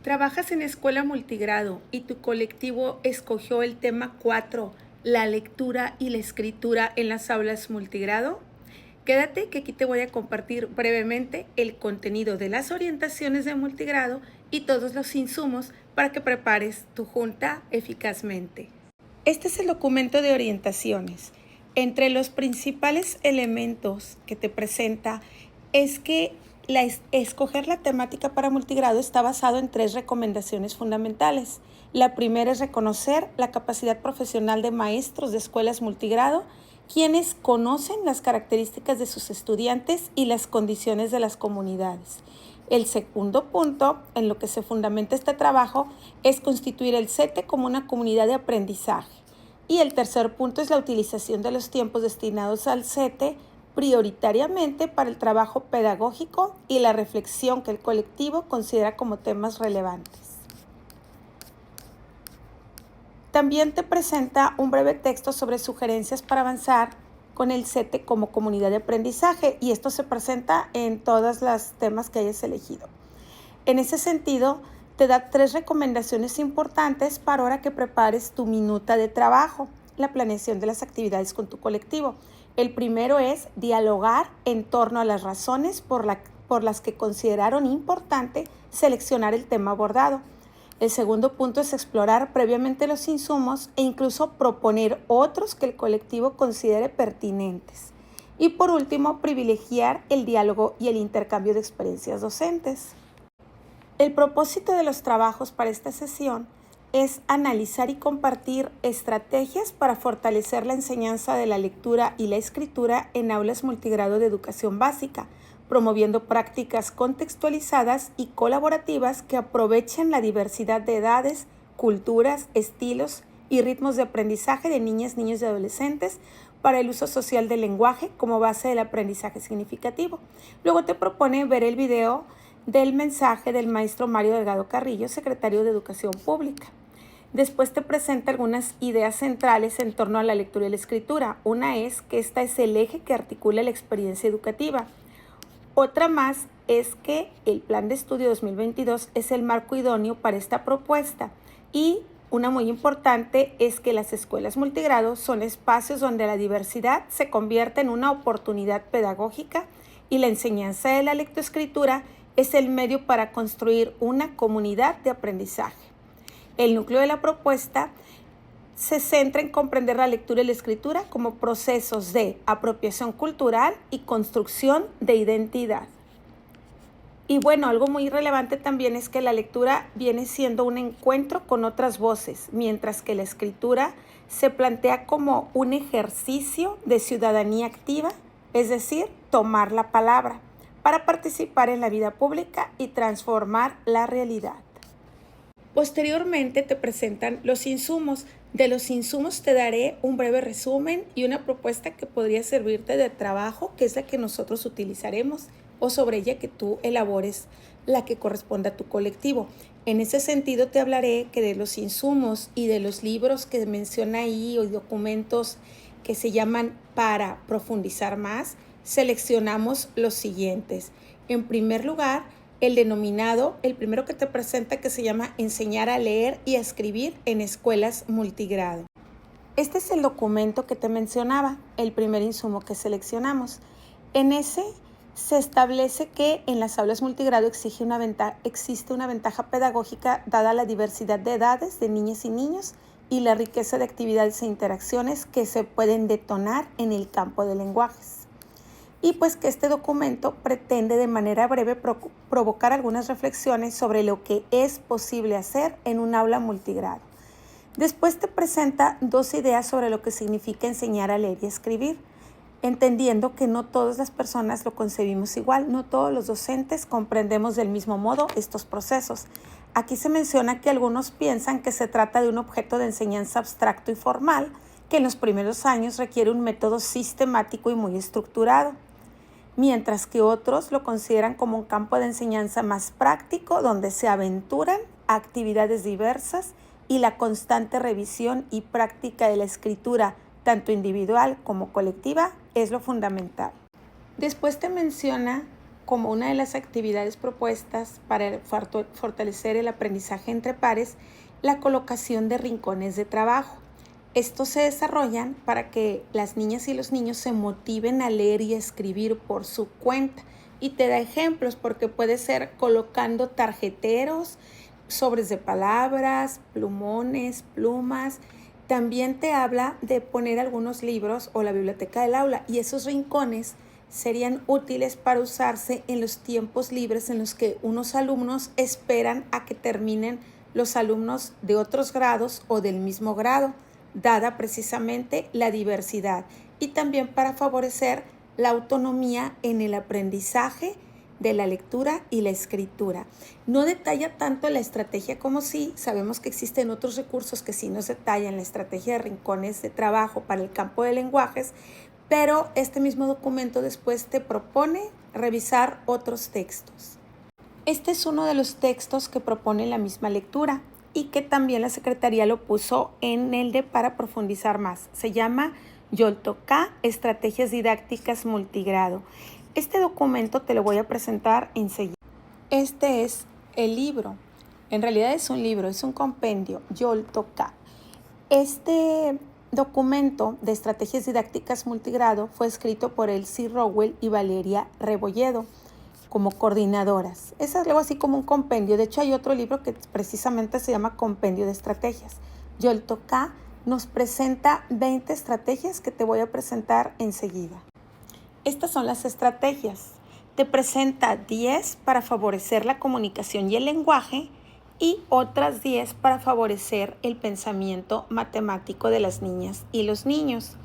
Trabajas en escuela multigrado y tu colectivo escogió el tema 4, la lectura y la escritura en las aulas multigrado. Quédate que aquí te voy a compartir brevemente el contenido de las orientaciones de multigrado y todos los insumos para que prepares tu junta eficazmente. Este es el documento de orientaciones. Entre los principales elementos que te presenta es que escoger la temática para multigrado está basado en 3 recomendaciones fundamentales. La primera es reconocer la capacidad profesional de maestros de escuelas multigrado, quienes conocen las características de sus estudiantes y las condiciones de las comunidades. El segundo punto en lo que se fundamenta este trabajo es constituir el CETE como una comunidad de aprendizaje. Y el tercer punto es la utilización de los tiempos destinados al CETE prioritariamente para el trabajo pedagógico y la reflexión que el colectivo considera como temas relevantes. También te presenta un breve texto sobre sugerencias para avanzar con el CETE como comunidad de aprendizaje, y esto se presenta en todos los temas que hayas elegido. En ese sentido, te da 3 recomendaciones importantes para ahora que prepares tu minuta de trabajo, la planeación de las actividades con tu colectivo. El primero es dialogar en torno a las razones por las que consideraron importante seleccionar el tema abordado. El segundo punto es explorar previamente los insumos e incluso proponer otros que el colectivo considere pertinentes. Y por último, privilegiar el diálogo y el intercambio de experiencias docentes. El propósito de los trabajos para esta sesión es analizar y compartir estrategias para fortalecer la enseñanza de la lectura y la escritura en aulas multigrado de educación básica, promoviendo prácticas contextualizadas y colaborativas que aprovechen la diversidad de edades, culturas, estilos y ritmos de aprendizaje de niñas, niños y adolescentes para el uso social del lenguaje como base del aprendizaje significativo. Luego te propone ver el video del mensaje del maestro Mario Delgado Carrillo, secretario de Educación Pública. Después te presenta algunas ideas centrales en torno a la lectura y la escritura. Una es que esta es el eje que articula la experiencia educativa. Otra más es que el Plan de Estudio 2022 es el marco idóneo para esta propuesta. Y una muy importante es que las escuelas multigrado son espacios donde la diversidad se convierte en una oportunidad pedagógica y la enseñanza de la lectoescritura es el medio para construir una comunidad de aprendizaje. El núcleo de la propuesta se centra en comprender la lectura y la escritura como procesos de apropiación cultural y construcción de identidad. Y bueno, algo muy relevante también es que la lectura viene siendo un encuentro con otras voces, mientras que la escritura se plantea como un ejercicio de ciudadanía activa, es decir, tomar la palabra para participar en la vida pública y transformar la realidad. Posteriormente te presentan los insumos. De los insumos te daré un breve resumen y una propuesta que podría servirte de trabajo, que es la que nosotros utilizaremos, o sobre ella que tú elabores la que corresponda a tu colectivo. En ese sentido te hablaré que de los insumos y de los libros que menciona ahí o documentos que se llaman para profundizar más, seleccionamos los siguientes. En primer lugar, el primero que te presenta, que se llama Enseñar a leer y a escribir en escuelas multigrado. Este es el documento que te mencionaba, el primer insumo que seleccionamos. En ese se establece que en las aulas multigrado existe una ventaja pedagógica dada la diversidad de edades de niñas y niños y la riqueza de actividades e interacciones que se pueden detonar en el campo de lenguajes. Y pues que este documento pretende de manera breve provocar algunas reflexiones sobre lo que es posible hacer en un aula multigrado. Después te presenta 2 ideas sobre lo que significa enseñar a leer y escribir, entendiendo que no todas las personas lo concebimos igual, no todos los docentes comprendemos del mismo modo estos procesos. Aquí se menciona que algunos piensan que se trata de un objeto de enseñanza abstracto y formal, que en los primeros años requiere un método sistemático y muy estructurado, mientras que otros lo consideran como un campo de enseñanza más práctico donde se aventuran actividades diversas y la constante revisión y práctica de la escritura, tanto individual como colectiva, es lo fundamental. Después te menciona como una de las actividades propuestas para fortalecer el aprendizaje entre pares la colocación de rincones de trabajo. Estos se desarrollan para que las niñas y los niños se motiven a leer y a escribir por su cuenta. Y te da ejemplos porque puede ser colocando tarjeteros, sobres de palabras, plumones, plumas. También te habla de poner algunos libros o la biblioteca del aula, y esos rincones serían útiles para usarse en los tiempos libres en los que unos alumnos esperan a que terminen los alumnos de otros grados o del mismo grado, dada precisamente la diversidad, y también para favorecer la autonomía en el aprendizaje de la lectura y la escritura. No detalla tanto la estrategia como sí, sabemos que existen otros recursos que sí nos detallan la estrategia de rincones de trabajo para el campo de lenguajes, pero este mismo documento después te propone revisar otros textos. Este es uno de los textos que propone la misma lectura y que también la Secretaría lo puso en el de para profundizar más. Se llama Yoltocá, Estrategias Didácticas Multigrado. Este documento te lo voy a presentar enseguida. Este es el libro. En realidad es un libro, es un compendio, Yoltocá. Este documento de Estrategias Didácticas Multigrado fue escrito por Elsie Rowell y Valeria Rebolledo como coordinadoras. Es algo así como un compendio. De hecho, hay otro libro que precisamente se llama Compendio de Estrategias. Yoltocá nos presenta 20 estrategias que te voy a presentar enseguida. Estas son las estrategias. Te presenta 10 para favorecer la comunicación y el lenguaje y otras 10 para favorecer el pensamiento matemático de las niñas y los niños.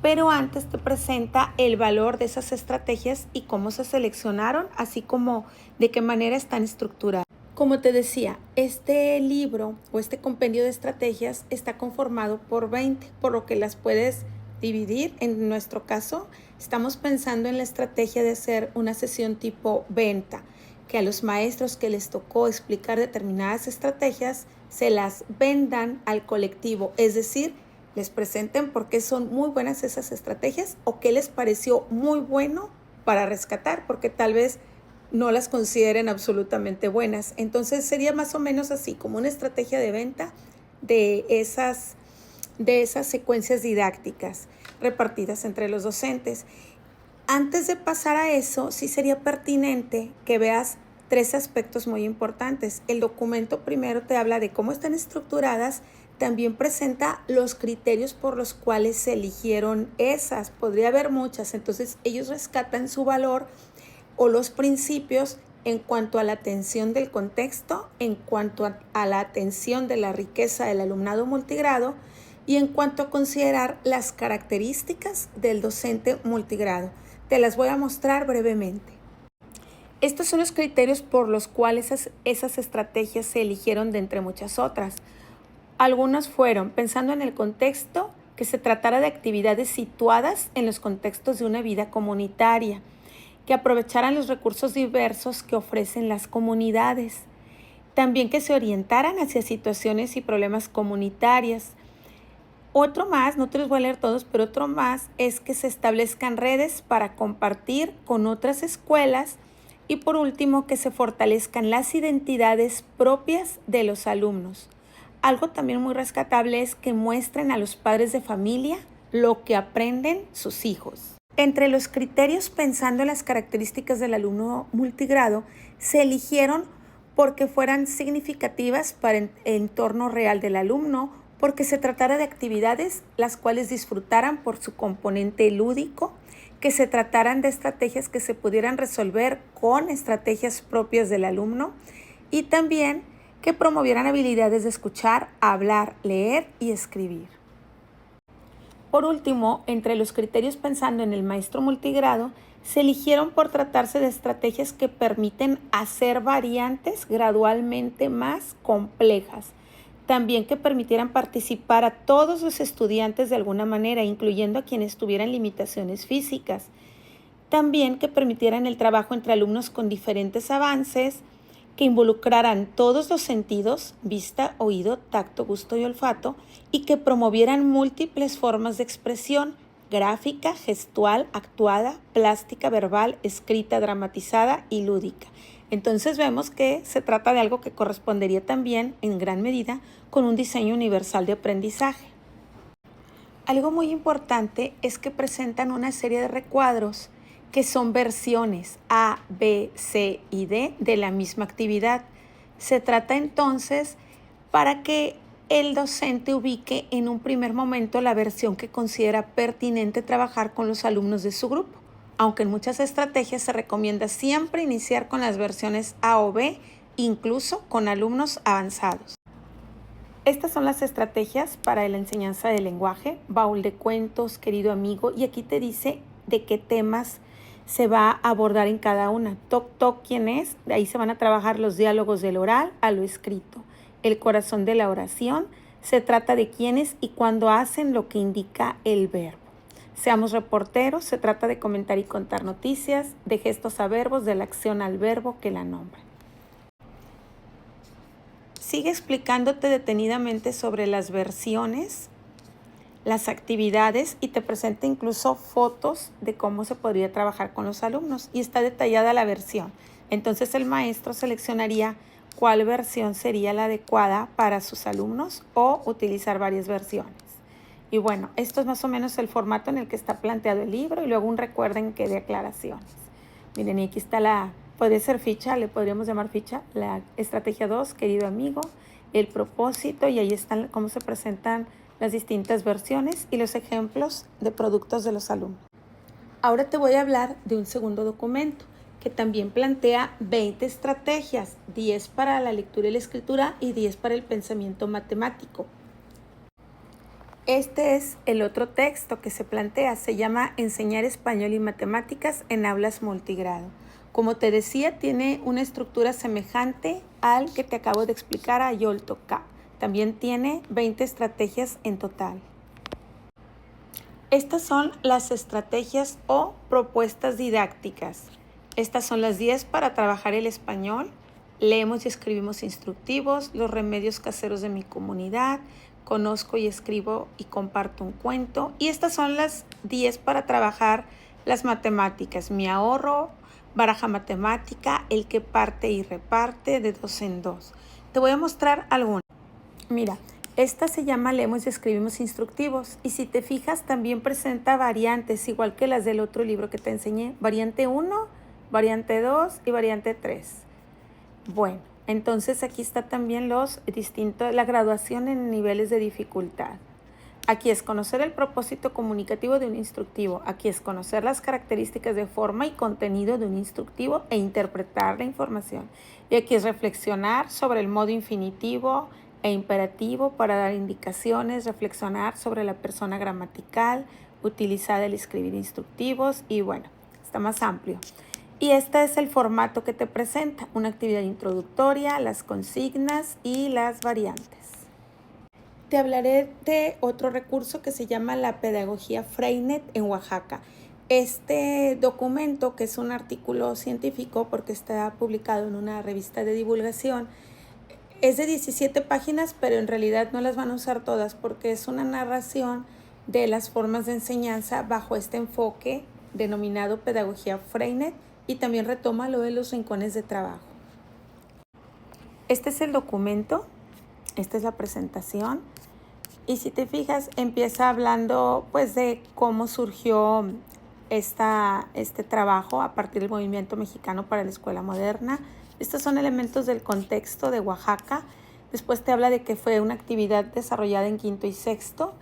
Pero antes te presenta el valor de esas estrategias y cómo se seleccionaron, así como de qué manera están estructuradas. Como te decía, este libro o este compendio de estrategias está conformado por 20, por lo que las puedes dividir. En nuestro caso, estamos pensando en la estrategia de hacer una sesión tipo venta, que a los maestros que les tocó explicar determinadas estrategias se las vendan al colectivo, es decir, les presenten por qué son muy buenas esas estrategias o qué les pareció muy bueno para rescatar, porque tal vez no las consideren absolutamente buenas. Entonces sería más o menos así, como una estrategia de venta de esas secuencias didácticas repartidas entre los docentes. Antes de pasar a eso, sí sería pertinente que veas 3 aspectos muy importantes. El documento primero te habla de cómo están estructuradas. También presenta los criterios por los cuales se eligieron esas. Podría haber muchas, entonces ellos rescatan su valor o los principios en cuanto a la atención del contexto, en cuanto a la atención de la riqueza del alumnado multigrado y en cuanto a considerar las características del docente multigrado. Te las voy a mostrar brevemente. Estos son los criterios por los cuales esas estrategias se eligieron de entre muchas otras. Algunos fueron pensando en el contexto, que se tratara de actividades situadas en los contextos de una vida comunitaria, que aprovecharan los recursos diversos que ofrecen las comunidades, también que se orientaran hacia situaciones y problemas comunitarias. Otro más, no te los voy a leer todos, pero otro más es que se establezcan redes para compartir con otras escuelas y por último que se fortalezcan las identidades propias de los alumnos. Algo también muy rescatable es que muestren a los padres de familia lo que aprenden sus hijos. Entre los criterios pensando en las características del alumno multigrado, se eligieron porque fueran significativas para el entorno real del alumno, porque se tratara de actividades las cuales disfrutaran por su componente lúdico, que se trataran de estrategias que se pudieran resolver con estrategias propias del alumno y también que promovieran habilidades de escuchar, hablar, leer y escribir. Por último, entre los criterios pensando en el maestro multigrado, se eligieron por tratarse de estrategias que permiten hacer variantes gradualmente más complejas. También que permitieran participar a todos los estudiantes de alguna manera, incluyendo a quienes tuvieran limitaciones físicas. También que permitieran el trabajo entre alumnos con diferentes avances, que involucraran todos los sentidos, vista, oído, tacto, gusto y olfato, y que promovieran múltiples formas de expresión, gráfica, gestual, actuada, plástica, verbal, escrita, dramatizada y lúdica. Entonces vemos que se trata de algo que correspondería también en gran medida con un diseño universal de aprendizaje. Algo muy importante es que presentan una serie de recuadros que son versiones A, B, C y D de la misma actividad. Se trata entonces para que el docente ubique en un primer momento la versión que considera pertinente trabajar con los alumnos de su grupo, aunque en muchas estrategias se recomienda siempre iniciar con las versiones A o B, incluso con alumnos avanzados. Estas son las estrategias para la enseñanza del lenguaje, baúl de cuentos, querido amigo, y aquí te dice de qué temas se va a abordar en cada una. Toc, toc, ¿quién es? De ahí se van a trabajar los diálogos del oral a lo escrito. El corazón de la oración se trata de quiénes y cuándo hacen lo que indica el verbo. Seamos reporteros, se trata de comentar y contar noticias, de gestos a verbos, de la acción al verbo que la nombra. Sigue explicándote detenidamente sobre las versiones, las actividades y te presenta incluso fotos de cómo se podría trabajar con los alumnos y está detallada la versión. Entonces el maestro seleccionaría cuál versión sería la adecuada para sus alumnos o utilizar varias versiones. Y bueno, esto es más o menos el formato en el que está planteado el libro y luego un recuerden que de aclaraciones. Miren, y aquí está puede ser ficha, le podríamos llamar ficha, la estrategia 2, querido amigo, el propósito y ahí están cómo se presentan las distintas versiones y los ejemplos de productos de los alumnos. Ahora te voy a hablar de un segundo documento que también plantea 20 estrategias, 10 para la lectura y la escritura y 10 para el pensamiento matemático. Este es el otro texto que se plantea, se llama Enseñar español y matemáticas en aulas multigrado. Como te decía, tiene una estructura semejante al que te acabo de explicar a Yoltoca. También tiene 20 estrategias en total. Estas son las estrategias o propuestas didácticas. Estas son las 10 para trabajar el español. Leemos y escribimos instructivos, los remedios caseros de mi comunidad, conozco y escribo y comparto un cuento. Y estas son las 10 para trabajar las matemáticas, mi ahorro, baraja matemática, el que parte y reparte de 2 en 2. Te voy a mostrar algunas. Mira, esta se llama Leemos y escribimos instructivos y si te fijas también presenta variantes igual que las del otro libro que te enseñé. Variante 1, variante 2 y variante 3. Bueno, entonces aquí está también la graduación en niveles de dificultad. Aquí es conocer el propósito comunicativo de un instructivo. Aquí es conocer las características de forma y contenido de un instructivo e interpretar la información. Y aquí es reflexionar sobre el modo infinitivo e imperativo para dar indicaciones, reflexionar sobre la persona gramatical utilizada al escribir instructivos y bueno, está más amplio. Y este es el formato que te presenta, una actividad introductoria, las consignas y las variantes. Te hablaré de otro recurso que se llama la pedagogía Freinet en Oaxaca. Este documento, que es un artículo científico porque está publicado en una revista de divulgación, es de 17 páginas, pero en realidad no las van a usar todas porque es una narración de las formas de enseñanza bajo este enfoque denominado pedagogía Freinet y también retoma lo de los rincones de trabajo. Este es el documento, esta es la presentación y si te fijas empieza hablando pues de cómo surgió este trabajo a partir del movimiento mexicano para la escuela moderna. Estos son elementos del contexto de Oaxaca. Después te habla de que fue una actividad desarrollada en quinto y sexto.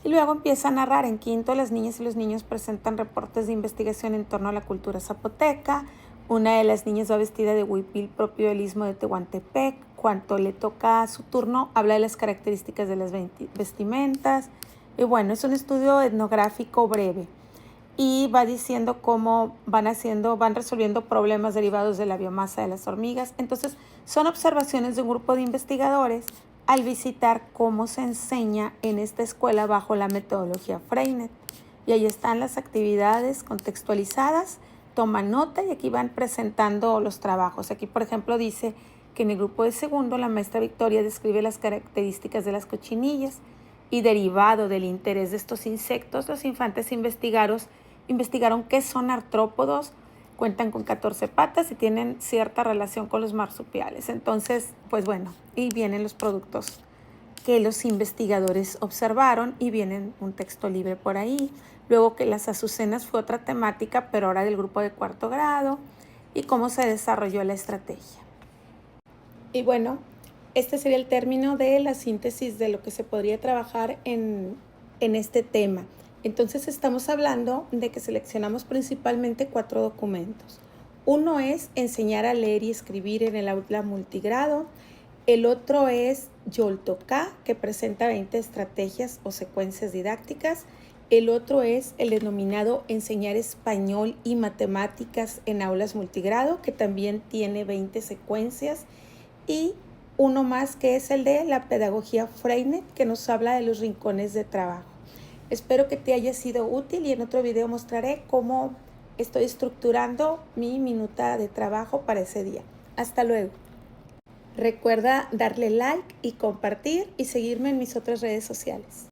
Y luego empieza a narrar. En quinto, las niñas y los niños presentan reportes de investigación en torno a la cultura zapoteca. Una de las niñas va vestida de huipil propio del istmo de Tehuantepec. Cuando le toca su turno, habla de las características de las vestimentas. Y bueno, es un estudio etnográfico breve. Y va diciendo cómo van resolviendo problemas derivados de la biomasa de las hormigas. Entonces, son observaciones de un grupo de investigadores al visitar cómo se enseña en esta escuela bajo la metodología Freinet. Y ahí están las actividades contextualizadas, toman nota y aquí van presentando los trabajos. Aquí, por ejemplo, dice que en el grupo de segundo la maestra Victoria describe las características de las cochinillas Y derivado del interés de estos insectos, los infantes investigaron qué son artrópodos, cuentan con 14 patas y tienen cierta relación con los marsupiales. Entonces, pues bueno, y vienen los productos que los investigadores observaron y vienen un texto libre por ahí. Luego que las azucenas fue otra temática, pero ahora del grupo de 4º grado, y cómo se desarrolló la estrategia. Y bueno, este sería el término de la síntesis de lo que se podría trabajar en este tema. Entonces estamos hablando de que seleccionamos principalmente 4 documentos. Uno es enseñar a leer y escribir en el aula multigrado. El otro es Yoltoká, que presenta 20 estrategias o secuencias didácticas. El otro es el denominado enseñar español y matemáticas en aulas multigrado, que también tiene 20 secuencias. Y uno más que es el de la pedagogía Freinet, que nos habla de los rincones de trabajo. Espero que te haya sido útil y en otro video mostraré cómo estoy estructurando mi minuta de trabajo para ese día. Hasta luego. Recuerda darle like y compartir y seguirme en mis otras redes sociales.